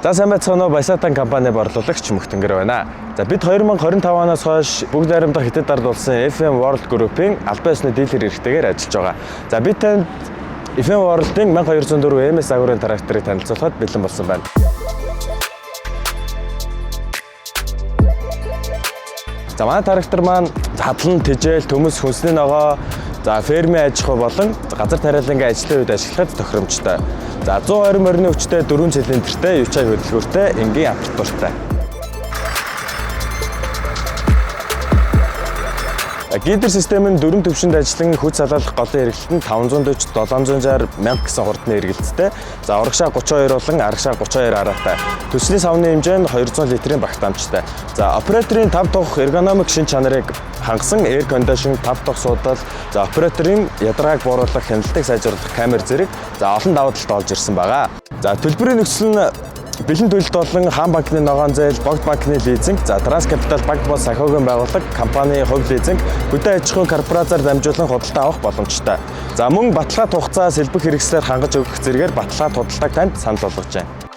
За сайн байцгаана уу, Баясаатан компани борлуулагч Мөхтөнгөр байна. За бид 2025 оноос хойш бүгд найрамдах Хятад ард улсын FM World Group-ийн албан ёсны дилер эрхтэйгээр ажиллаж байгаа. За бид танд FM World-ийн 1204 MS агуурын тракторыг танилцуулахад бэлэн болсон байна. За манай трактор маань хадлан, тэжээл, төмөс, хүнсний ногоо, за фермийн аж ахуй болон газар тариалангийн ажлын үед ашиглахад тохиромжтой. За 120 морины хүчтэй 4 цилиндртэй, юучай хөдөлгөөртэй, энгийн аппаратуртай. Гидер систем нь 4 төвшөнд ажиллан хүч салгаалах голын хэрэглэлтэнд 540-760 мянга гэсэн хурдны эргэлттэй. За урагшаа 32 болон арагшаа 32 араатай. Төслийн савны хэмжээ нь 200 литрийн багтаамжтай. За операторын 5 дахь эргономик шин чанарыг хангасан air condition 5 дахь суудал, за операторын ядрааг бууруулах, хяналтыг сайжруулах камер зэрэг за олон давуу талтай олж ирсэн байгаа. За төлбөрийн нөхцөл нь бэлэн төлөлт болон хаан банкны ногоон зээл, богд банкны лизинг, за Транскапитал банк бол санхүүгийн байгууллага, компани хувь лизинг, хөдөө аж ахуйн корпорациар дамжуулан худалдаа авах боломжтой. За мөн баталгаат хугацаа, сэлбэг хэрэгслээр хангаж өгөх зэрэгээр баталгаат худалдааг танд санал болгож байна.